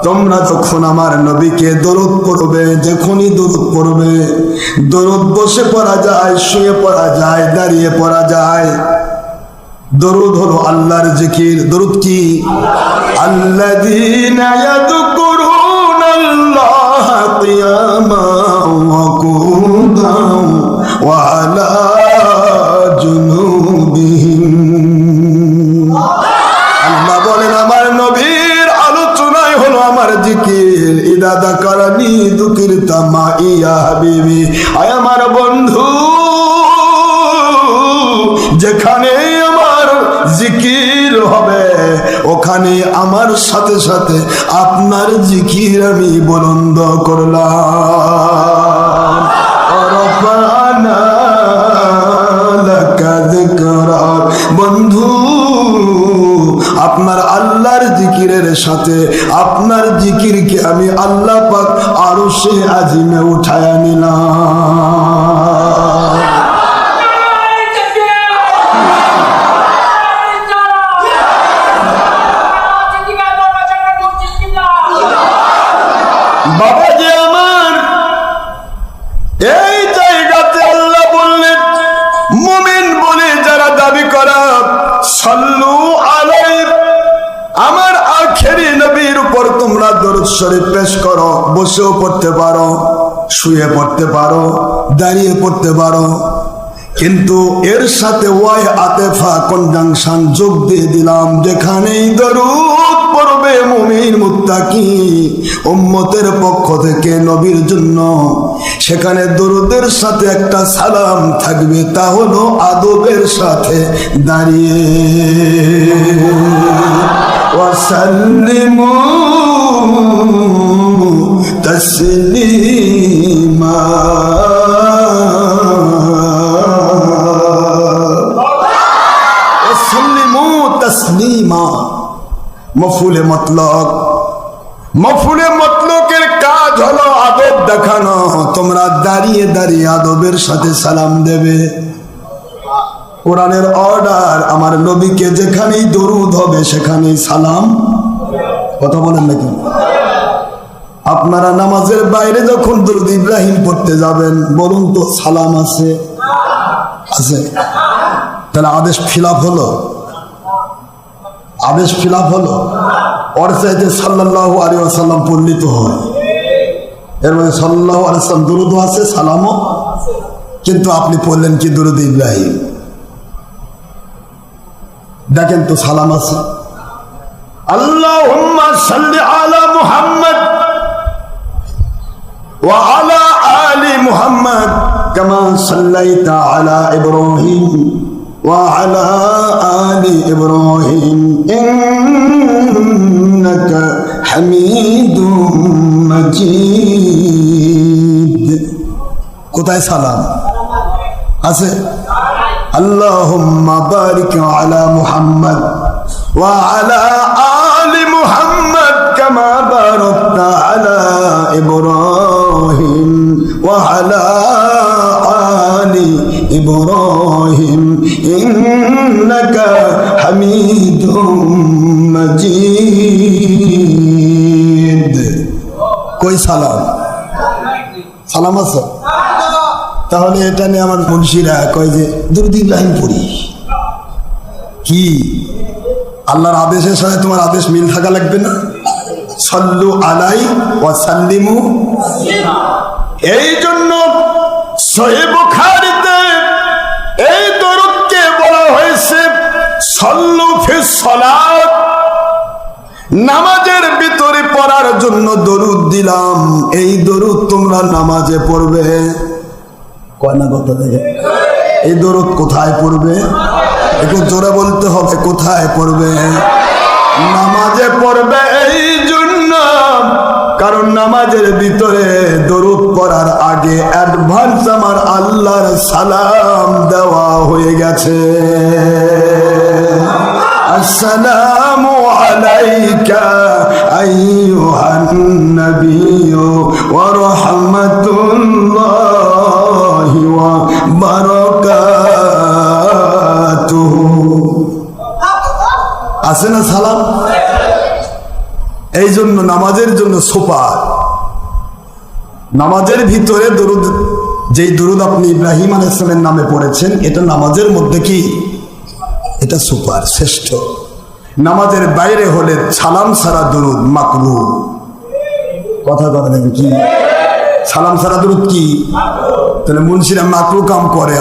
তোমরা যখন আমার নবীকে দরুদ পড়বে, যখনই দরুদ পড়বে, দরুদ বসে পড়া যায়, শুয়ে পড়া যায়, দাঁড়িয়ে পড়া যায়। দরুদ হলো আল্লাহর জিকির। দরুদ কি? আল্লাযীনা ইয়াযকুরুনাল্লাহা কিয়ামান ওয়া কুউদান ওয়া আলা জুনুবিহিম। আল্লাহ বলেন আমার নবীর আলোচনায় হলো আমার জিকির। ইদা যাকারানি যুকিরতা মাই ইয়া হাবিবি। আয় আমার বন্ধু, যেখানে আমার জিকির হবে ওখানে আমার সাথে সাথে আপনার জিকির আমি বুলন্দ করলাম। রব্বানা লাকা যিকরা। বন্ধু, আপনার আল্লাহর জিকিরের সাথে আপনার জিকিরকে আমি আল্লাহ পাক আরশে আজিমে উঠায়া নিলাম। বাবাজি আমার, এই জায়গাতে আল্লাহ বললেন মুমিন বলে যারা দাবি করা, সাল্লু আলাইহি, আমার আখেরি নবীর উপর তোমরা দরুদ শরীফ পেশ করো। বসেও পড়তে পারো, শুয়ে পড়তে পারো, দাঁড়িয়ে পড়তে পারো, কিন্তু এর সাথে ওয়াই আতেফা কনজাংশন যোগ দিয়ে দিলাম। যেখানেই দরুদ পড়বে মুমিন মুত্তাকি উম্মতের পক্ষ থেকে নবীর জন্য, সেখানে দরুদের সাথে একটা সালাম থাকবে, তা হলো আদবের সাথে দাঁড়িয়ে। ওয়াসাল্লিমু তাসলিমা। মফুলে মতলক, মফুলে মতলকের কাজ হলো আদব দেখানো। তোমরা দাঁড়িয়ে দাঁড়িয়ে আদবের সাথে সালাম দেবে। কোরআনের অর্ডার, আমার নবীকে যেখানেই দরুদ হবে সেখানেই সালাম। কথা বলেন নাকি? আপনারা নামাজের বাইরে যখন দরুদ ইব্রাহিম পড়তে যাবেন, বলুন তো সালাম আছে? আছে? তাহলে আদেশ খিলাফ হলো? আদেশ খিলাফ হলো? ওর চাইতে সাল্লাল্লাহু আলাইহি ওয়াসাল্লাম পড়লিত হয়। এর মধ্যে সাল্লাল্লাহু আলাইহি ওয়াসাল্লাম দরুদও আছে, সালামও, কিন্তু আপনি পড়লেন কি দরুদ ইব্রাহিম। দেখেন তো সালাম আছে? আল্লাহুম্মা সাল্লি আলা মুহাম্মদ ওয়া আলা আলি মুহাম্মদ কামা সাল্লাইতা আলা ইব্রাহিম وعلى آل إبراهيم إنك حميد مجيد। কোথায় সালাম আছে? আল্লাহুম্মা বারিক আলা মুহাম্মদ ওয়া আলা আলি মুহাম্মদ কামা বারাকতা আলা ইব্রাহিম ওয়া আলা আলি ইব্রাহিম ইন্নাকা হামিদুম মাজিদ। কই সালাম? সালাম আছে? তাহলে এটা নিয়ে আমার মুন্সিরা কয় যে দরুদ ইব্রাহিম পড়ি। কি আল্লাহর আদেশের সাথে তোমার আদেশ মিল থাকা লাগবে না? সাল্লু আলাইহি ওয়া সাল্লিমু। এই জন্য সহিহ বুখারীতে এই দরুদকে বলা হয়েছে সাল্লু ফিস সালাত। নামাজের ভিতরে পড়ার জন্য দরুদ দিলাম, এই দরুদ তোমরা নামাজে পড়বে। কয় না কথা দেখে? এই দরুদ কোথায় পড়বে? একটু জোরে বলতে হবে, কোথায় পড়বে? নামাজে পড়বে। এই জন্য কারণ নামাজের ভিতরে দরুদ পড়ার আগে অ্যাডভান্স আমার আল্লাহর সালাম দেওয়া হয়ে গেছে। আসসালামু আলাইকা আইয়ুহান নাবিয়্যু ওয়া রাহমাতুল্লাহি ওয়া বারাকাতুহু। আছে না সালাম? এই জন্য জন্য, নামাজের জন্য সুপার। নামাজের ভিতরে দরুদ, যেই দরুদ আপনি ইব্রাহিম আলাইহিস সালামের নামে পড়েছেন, এটা নামাজের মধ্যে কি, এটা সুপার, শ্রেষ্ঠ। নামাজের বাইরে হলে সালাম সারা দরুদ মাকরু। কথা বলেন কি? সালাম সারা দরুদ কি? তাহলে মুন্সিরা মাকরু কাম করে,